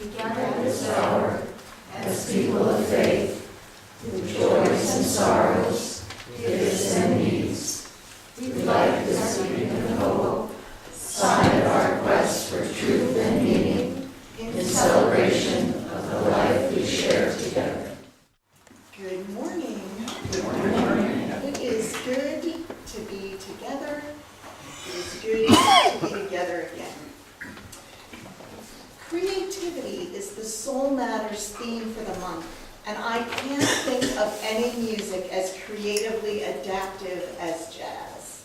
together this hour, as people of faith, through joys and sorrows, gifts and needs. We like this beacon of hope, sign of our quest for truth and meaning, in celebration of the life we share together. Good morning. Good morning. It is good to be together. It is good to be together again. Creativity is the Soul Matters theme for the month, and I can't think of any music as creatively adaptive as jazz.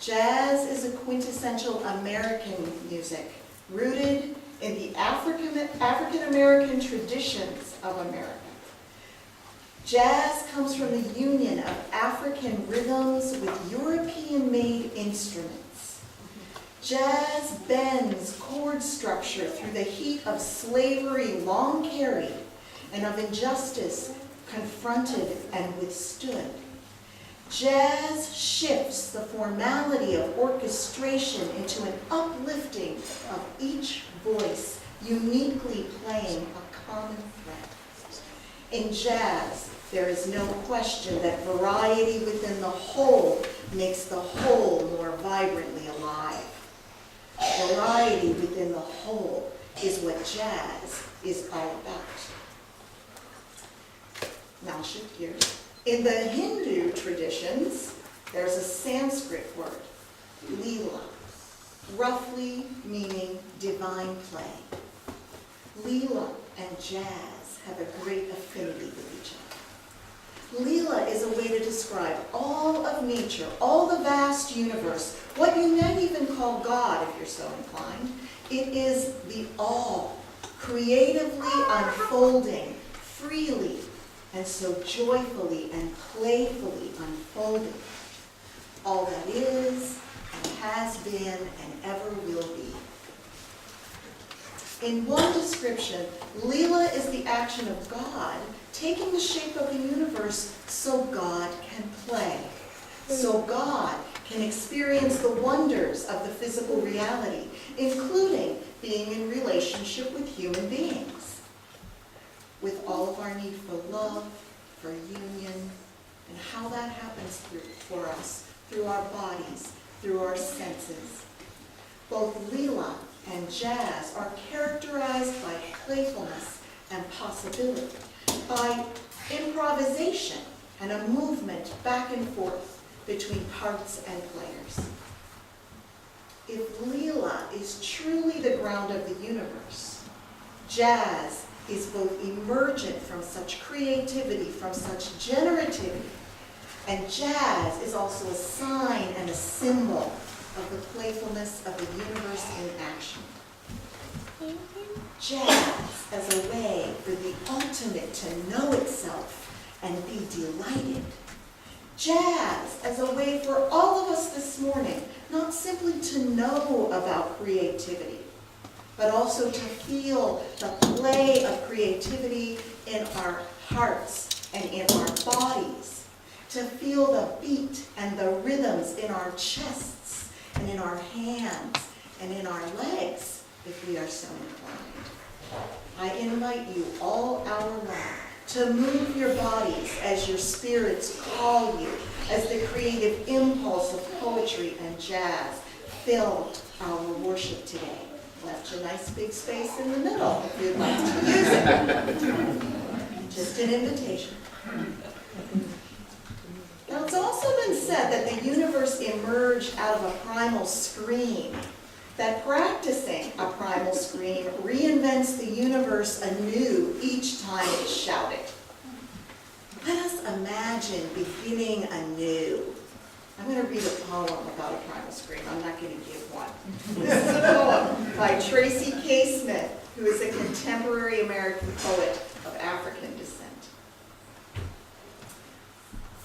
Jazz is a quintessential American music, rooted in the African-American traditions of America. Jazz comes from the union of African rhythms with European-made instruments. Jazz bends chord structure through the heat of slavery long carried and of injustice confronted and withstood. Jazz shifts the formality of orchestration into an uplifting of each voice, uniquely playing a common thread. In jazz, there is no question that variety within the whole makes the whole more vibrantly alive. Variety within the whole is what jazz is all about. Now shift gears. In the Hindu traditions, there's a Sanskrit word, lila, roughly meaning divine play. Lila and jazz have a great affinity with each other. Lila is a way to describe all of nature, all the vast universe, what you might even call God if you're so inclined. It is the all, creatively unfolding, freely, and so joyfully and playfully unfolding. All that is, and has been, and ever will be. In one description, Lila is the action of God taking the shape of the universe so God can play, so God can experience the wonders of the physical reality, including being in relationship with human beings, with all of our need for love, for union, and how that happens for us through our bodies, through our senses. Both Lila and jazz are characterized by playfulness and possibility, by improvisation and a movement back and forth between parts and players. If Lila is truly the ground of the universe, jazz is both emergent from such creativity, from such generativity, and jazz is also a sign and a symbol of the playfulness of the universe in action. Jazz as a way for the ultimate to know itself and be delighted. Jazz as a way for all of us this morning, not simply to know about creativity, but also to feel the play of creativity in our hearts and in our bodies, to feel the beat and the rhythms in our chests and in our hands and in our legs, if we are so inclined. I invite you all hour long to move your bodies as your spirits call you, as the creative impulse of poetry and jazz fill our worship today. Left a nice big space in the middle if you'd like to use it. Just an invitation. Now, it's also been said that the universe emerged out of a primal scream, that practicing a primal scream reinvents the universe anew each time it's shouted. Let us imagine beginning anew. I'm going to read a poem about a primal scream. I'm not going to give one. This is a poem by Tracy K. Smith, who is a contemporary American poet of African descent.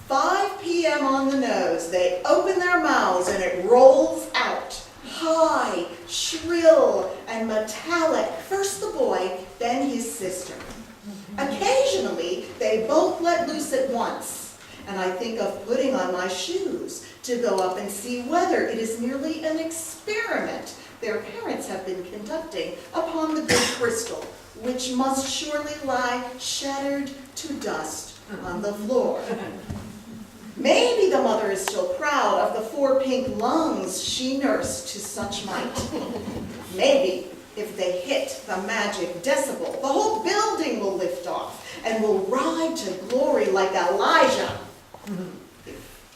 5 p.m. on the nose, they open their mouths and it rolls out. High, shrill, and metallic. First the boy, then his sister. Occasionally, they both let loose at once, and I think of putting on my shoes to go up and see whether it is merely an experiment their parents have been conducting upon the big crystal, which must surely lie shattered to dust on the floor. Maybe the mother is still proud of the 4 pink lungs she nursed to such might. Maybe if they hit the magic decibel, the whole building will lift off and will ride to glory like Elijah.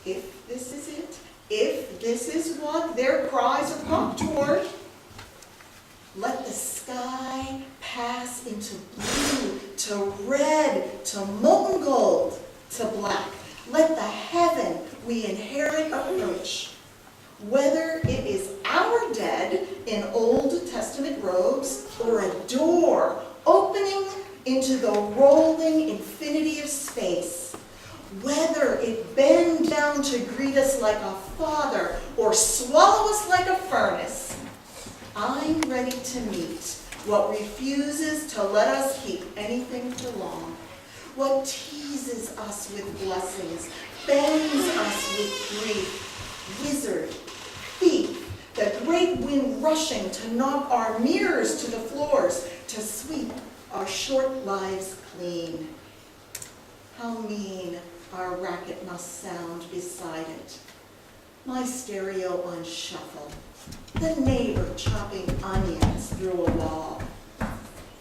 If this is it, if this is what their cries are pumped toward, let the sky pass into blue, to red, to molten gold, to black. Let the heaven we inherit approach. Whether it is our dead in Old Testament robes or a door opening into the rolling infinity of space, whether it bend down to greet us like a father or swallow us like a furnace, I'm ready to meet what refuses to let us keep anything for long, what teases us with blessings, bends us with grief, wizard, thief, the great wind rushing to knock our mirrors to the floors, to sweep our short lives clean. How mean our racket must sound beside it. My stereo on shuffle, the neighbor chopping onions through a wall.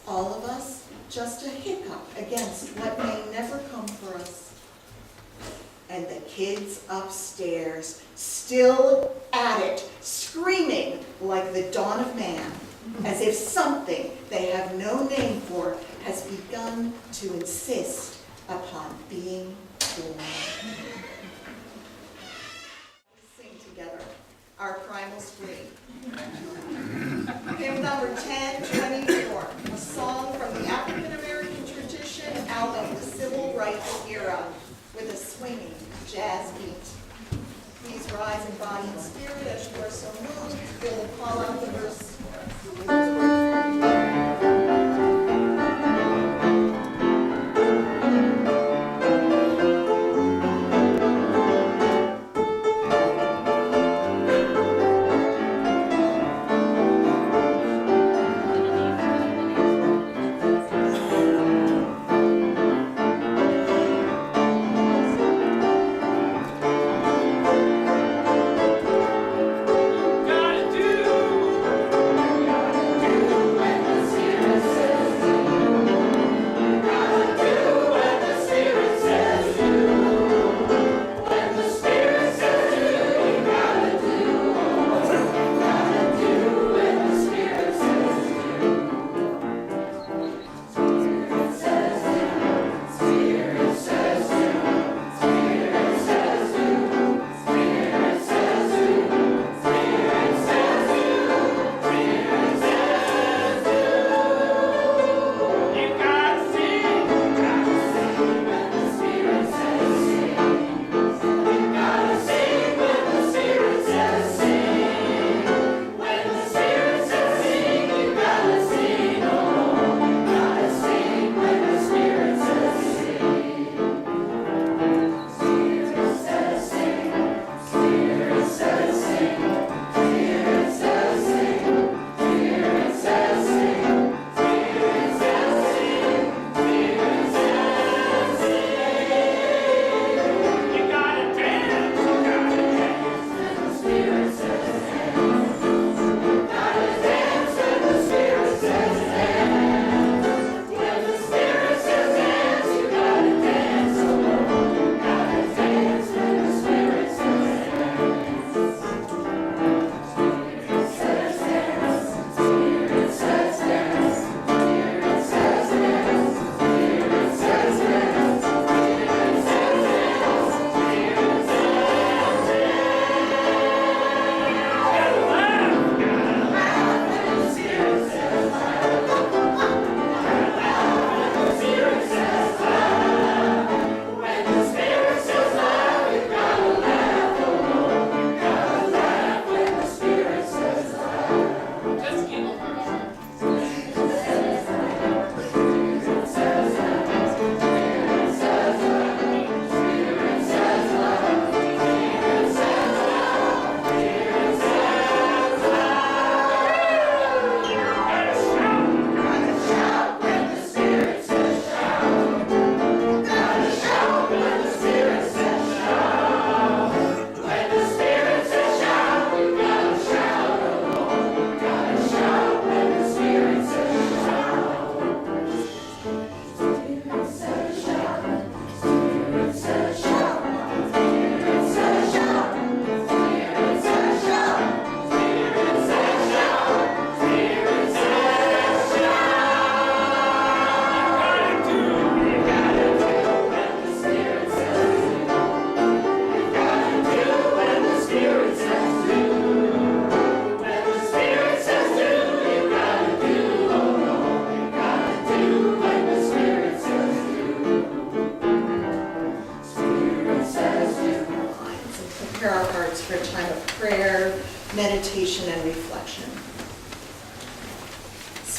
All of us just a hiccup against what may never come for us. And the kids upstairs, still at it, screaming like the dawn of man, as if something they have no name for has begun to insist upon being born. Sing together our primal scream. Hymn number 1024, a song from the African American tradition out of the civil rights era, with a swinging jazz beat. Please rise in body and spirit as you are so moved. Bill will call out the verse. Gotta do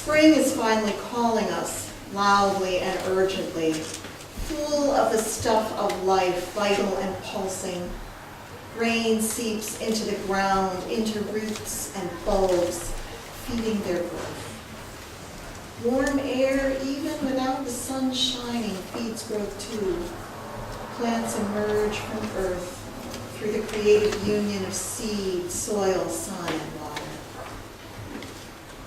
Spring is finally calling us, loudly and urgently, full of the stuff of life, vital and pulsing. Rain seeps into the ground, into roots and bulbs, feeding their growth. Warm air, even without the sun shining, feeds growth too. Plants emerge from earth through the creative union of seed, soil, sun, and water.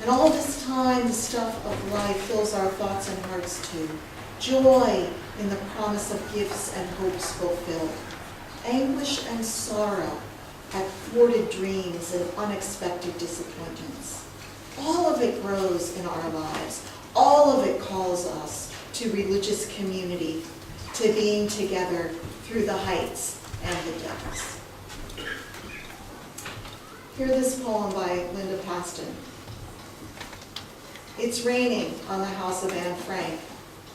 And all this time, the stuff of life fills our thoughts and hearts too. Joy in the promise of gifts and hopes fulfilled. Anguish and sorrow at thwarted dreams and unexpected disappointments. All of it grows in our lives. All of it calls us to religious community, to being together through the heights and the depths. Hear this poem by Linda Paston. It's raining on the house of Anne Frank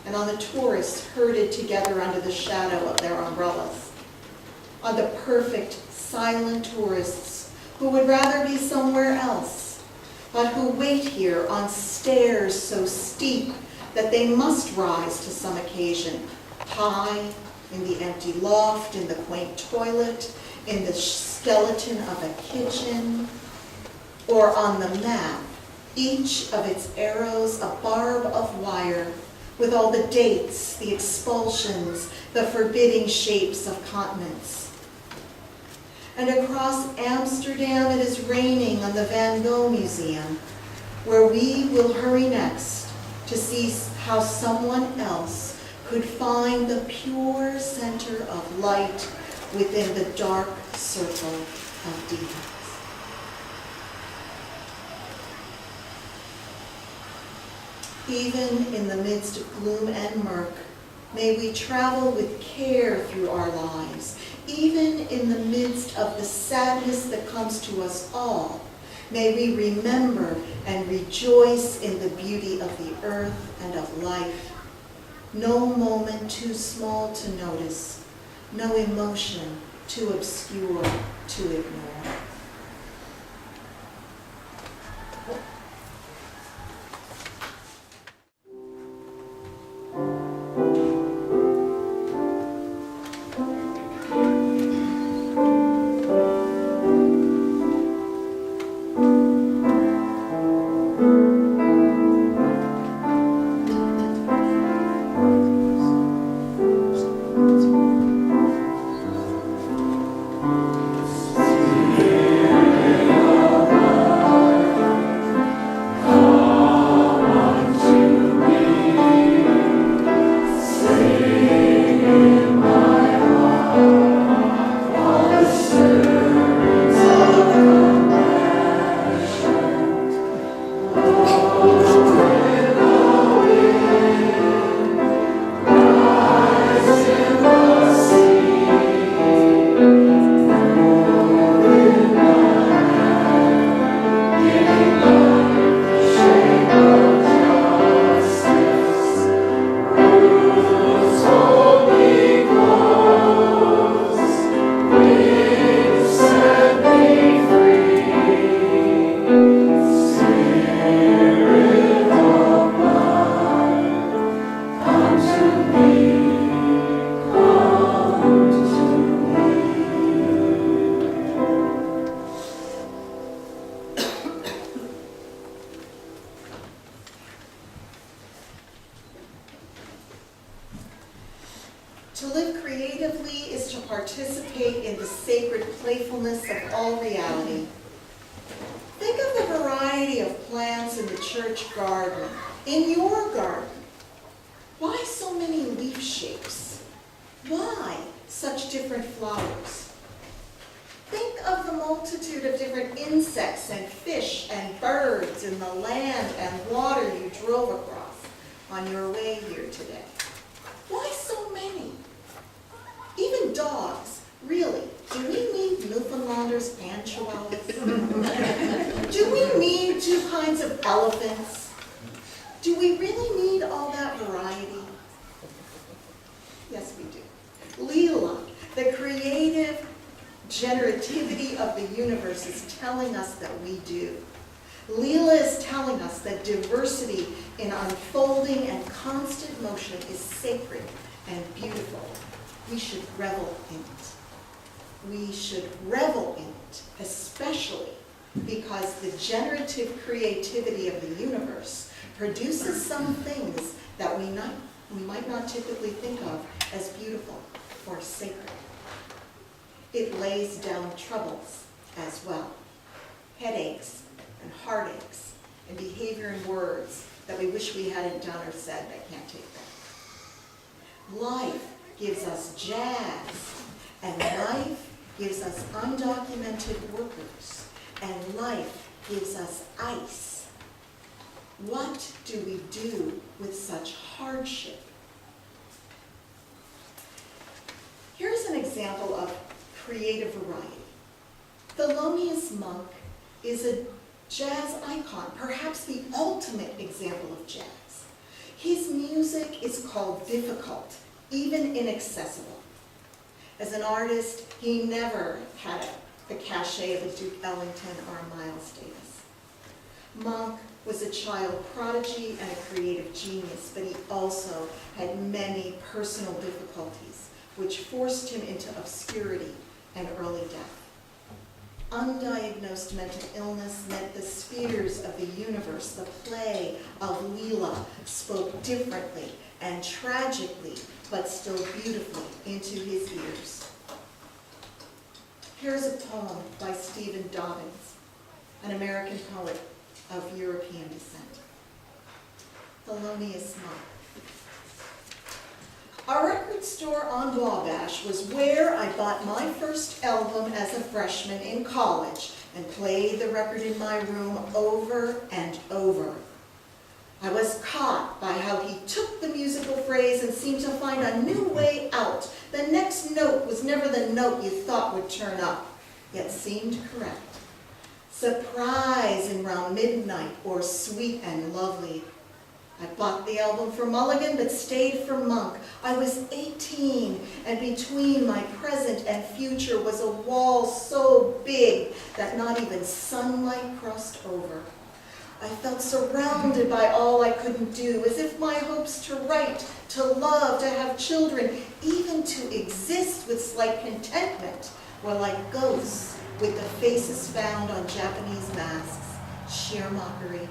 and on the tourists herded together under the shadow of their umbrellas. On the perfect, silent tourists who would rather be somewhere else, but who wait here on stairs so steep that they must rise to some occasion, high, in the empty loft, in the quaint toilet, in the skeleton of a kitchen, or on the map, each of its arrows a barb of wire, with all the dates, the expulsions, the forbidding shapes of continents. And across Amsterdam it is raining on the Van Gogh Museum, where we will hurry next to see how someone else could find the pure center of light within the dark circle of demons. Even in the midst of gloom and murk, may we travel with care through our lives. Even in the midst of the sadness that comes to us all, may we remember and rejoice in the beauty of the earth and of life. No moment too small to notice, no emotion too obscure to ignore. To live creatively is to participate in the sacred playfulness of all reality. Think of the variety of plants in the church garden, in your garden. Why so many leaf shapes? Why such different flowers? Think of the multitude of different insects and fish and birds in the land and water you drove across on your way here today. Why so many? Even dogs, really. Do we need Newfoundlanders and Chihuahuas? Do we need two kinds of elephants? Do we really need all that variety? Yes, we do. Leela, the creative generativity of the universe, is telling us that we do. Leela is telling telling us that diversity in unfolding and constant motion is sacred and beautiful. We should revel in it. We should revel in it, especially because the generative creativity of the universe produces some things that we might not typically think of as beautiful or sacred. It lays down troubles as well, headaches and heartaches and behavior and words that we wish we hadn't done or said but can't take back. Life gives us jazz, and life gives us undocumented workers, and life gives us ice. What do we do with such hardship? Here's an example of creative variety. Thelonious Monk is a jazz icon, perhaps the ultimate example of jazz. His music is called difficult, even inaccessible. As an artist, he never had the cachet of a Duke Ellington or a Miles Davis. Monk was a child prodigy and a creative genius, but he also had many personal difficulties, which forced him into obscurity and early death. Undiagnosed mental illness meant the spheres of the universe, the play of Leela, spoke differently and tragically, but still beautifully, into his ears. Here's a poem by Stephen Dobbins, an American poet of European descent. Thelonious Monk. Our record store on Wabash was where I bought my first album as a freshman in college and played the record in my room over and over. I was caught by how he took the musical phrase and seemed to find a new way out. The next note was never the note you thought would turn up, yet seemed correct. Surprise in round midnight, or sweet and lovely. I bought the album for Mulligan, but stayed for Monk. I was 18, and between my present and future was a wall so big that not even sunlight crossed over. I felt surrounded by all I couldn't do, as if my hopes to write, to love, to have children, even to exist with slight contentment, were like ghosts with the faces found on Japanese masks, sheer mockery.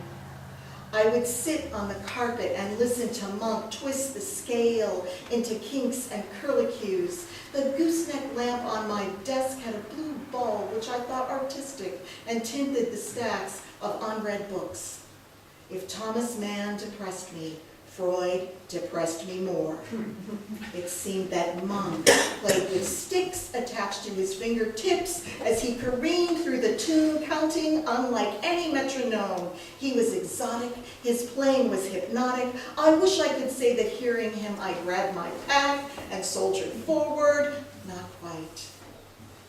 I would sit on the carpet and listen to Monk twist the scale into kinks and curlicues. The gooseneck lamp on my desk had a blue bulb, which I thought artistic, and tinted the stacks of unread books. If Thomas Mann depressed me, Freud depressed me more. It seemed that Monk played with sticks attached to his fingertips as he careened through the tune, counting unlike any metronome. He was exotic, his playing was hypnotic. I wish I could say that hearing him I grabbed my pack and soldiered forward. Not quite.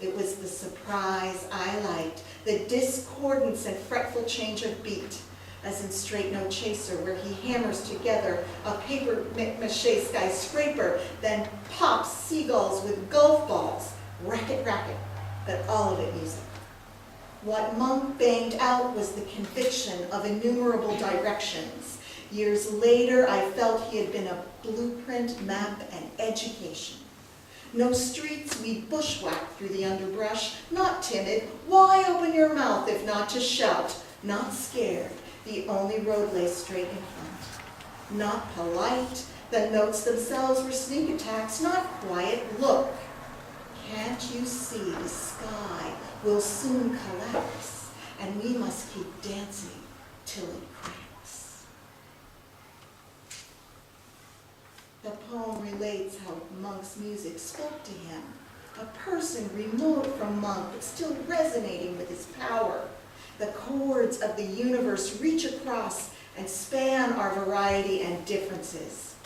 It was the surprise I liked, the discordance and fretful change of beat, as in Straight No Chaser, where he hammers together a paper mache skyscraper, then pops seagulls with golf balls, racket, racket, but all of it music. What Monk banged out was the conviction of innumerable directions. Years later, I felt he had been a blueprint, map, and education. No streets, we bushwhacked through the underbrush, not timid. Why open your mouth if not to shout? Not scared. The only road lay straight in front. Not polite, the notes themselves were sneak attacks. Not quiet, look. Can't you see the sky will soon collapse, and we must keep dancing till it cracks. The poem relates how Monk's music spoke to him, a person remote from Monk, but still resonating with his power. The chords of the universe reach across and span our variety and differences.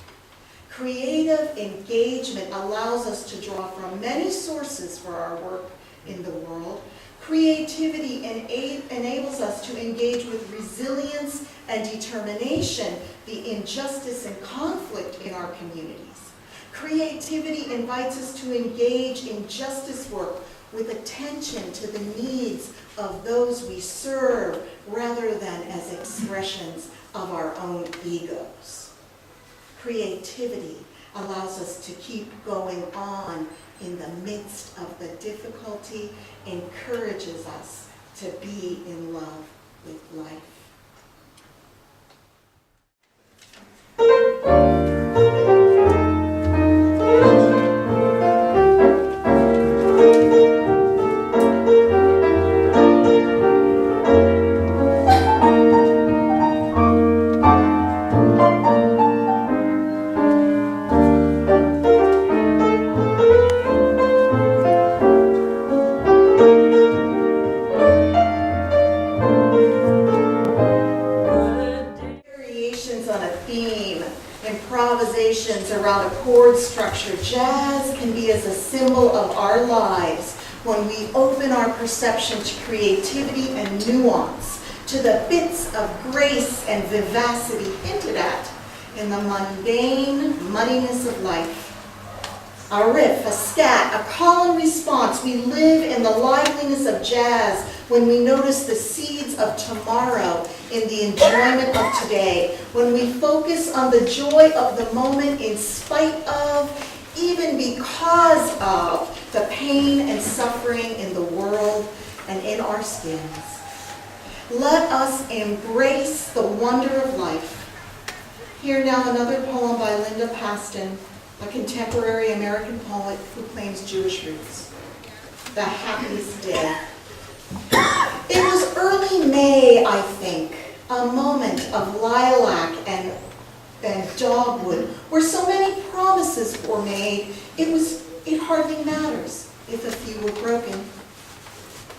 Creative engagement allows us to draw from many sources for our work in the world. Creativity enables us to engage with resilience and determination the injustice and conflict in our communities. Creativity invites us to engage in justice work with attention to the needs of those we serve rather than as expressions of our own egos. Creativity allows us to keep going on in the midst of the difficulty, encourages us to be in love with life. Improvisations around a chord structure. Jazz can be as a symbol of our lives when we open our perception to creativity and nuance, to the bits of grace and vivacity hinted at in the mundane muddiness of life. A riff, a scat, a call and response. We live in the liveliness of jazz when we notice the seeds of tomorrow in the enjoyment of today, when we focus on the joy of the moment in spite of, even because of, the pain and suffering in the world and in our skins. Let us embrace the wonder of life. Here now another poem by Linda Paston, a contemporary American poet who claims Jewish roots. The Happiest Day. It was early May, I think, a moment of lilac and dogwood, where so many promises were made, it hardly matters if a few were broken.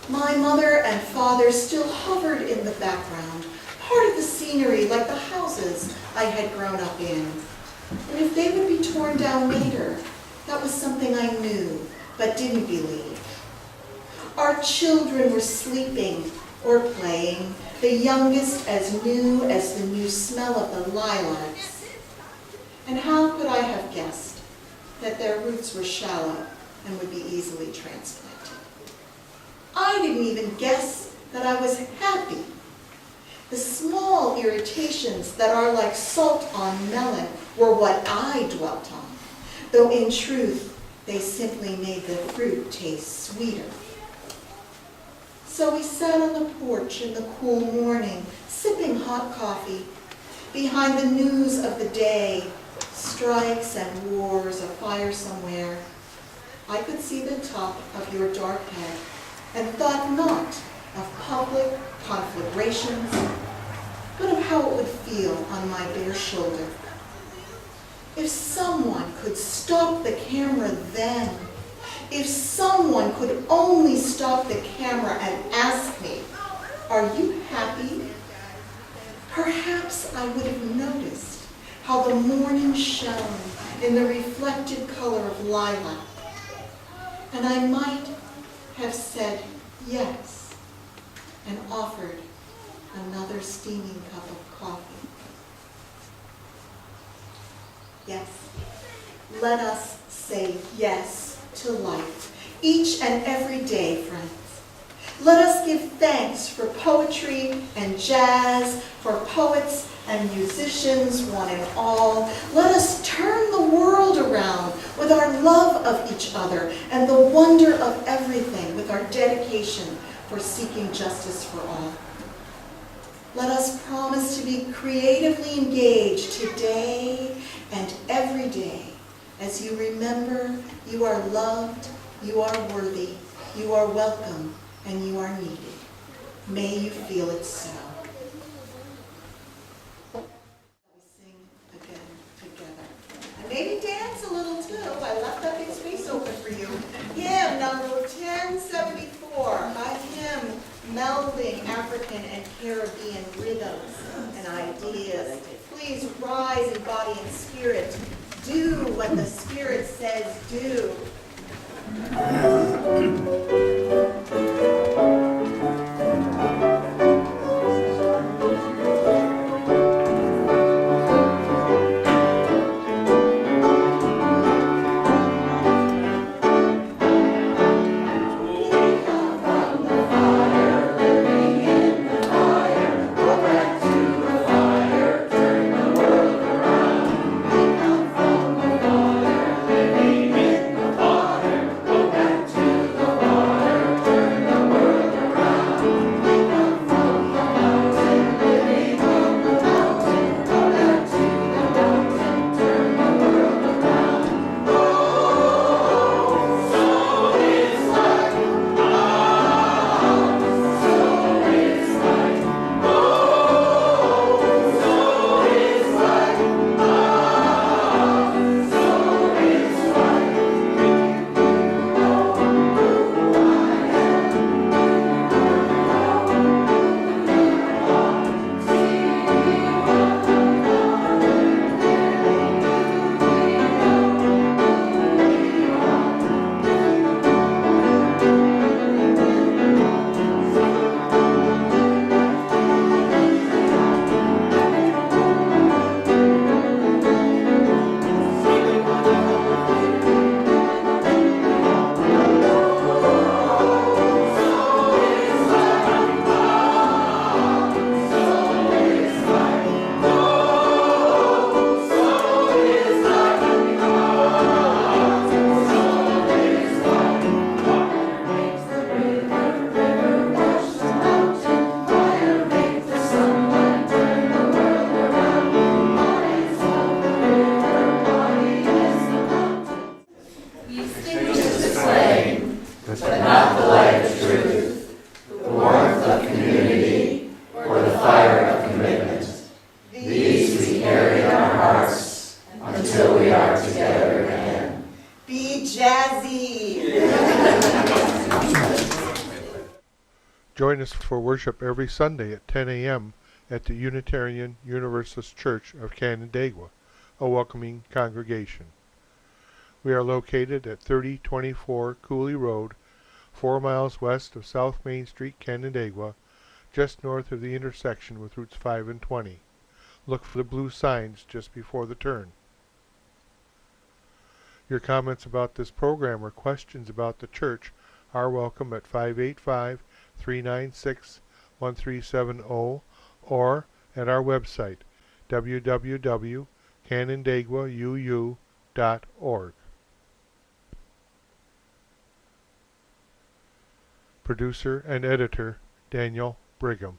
My mother and father still hovered in the background, part of the scenery like the houses I had grown up in. And if they would be torn down later, that was something I knew but didn't believe. Our children were sleeping or playing, the youngest as new as the new smell of the lilacs. And how could I have guessed that their roots were shallow and would be easily transplanted? I didn't even guess that I was happy. The small irritations that are like salt on melon were what I dwelt on, though in truth they simply made the fruit taste sweeter. So we sat on the porch in the cool morning, sipping hot coffee, behind the news of the day, strikes and wars, a fire somewhere. I could see the top of your dark head and thought not of public conflagrations, but of how it would feel on my bare shoulder. If someone could stop the camera then, if someone could only stop the camera and ask me, "Are you happy?" Perhaps I would have noticed how the morning shone in the reflected color of lilac, and I might have said yes and offered another steaming cup of coffee. Yes, let us say yes to life, each and every day, friends. Let us give thanks for poetry and jazz, for poets and musicians, one and all. Let us turn the world around with our love of each other and the wonder of everything, with our dedication for seeking justice for all. Let us promise to be creatively engaged today and every day as you remember you are loved, you are worthy, you are welcome, and you are needed. May you feel it so. We sing again together. And maybe dance a little too. I left that big space open for you. Hymn number 1074. By hymn, melding African and Caribbean rhythms and ideas. Please rise in body and spirit. Do what the Spirit says do. Join us for worship every Sunday at 10 a.m. at the Unitarian Universalist Church of Canandaigua, a welcoming congregation. We are located at 3024 Cooley Road, 4 miles west of South Main Street, Canandaigua, just north of the intersection with Routes 5 and 20. Look for the blue signs just before the turn. Your comments about this program or questions about the church are welcome at 585-396-1370 or at our website, www.canandaiguauu.org. Producer and editor, Daniel Brigham.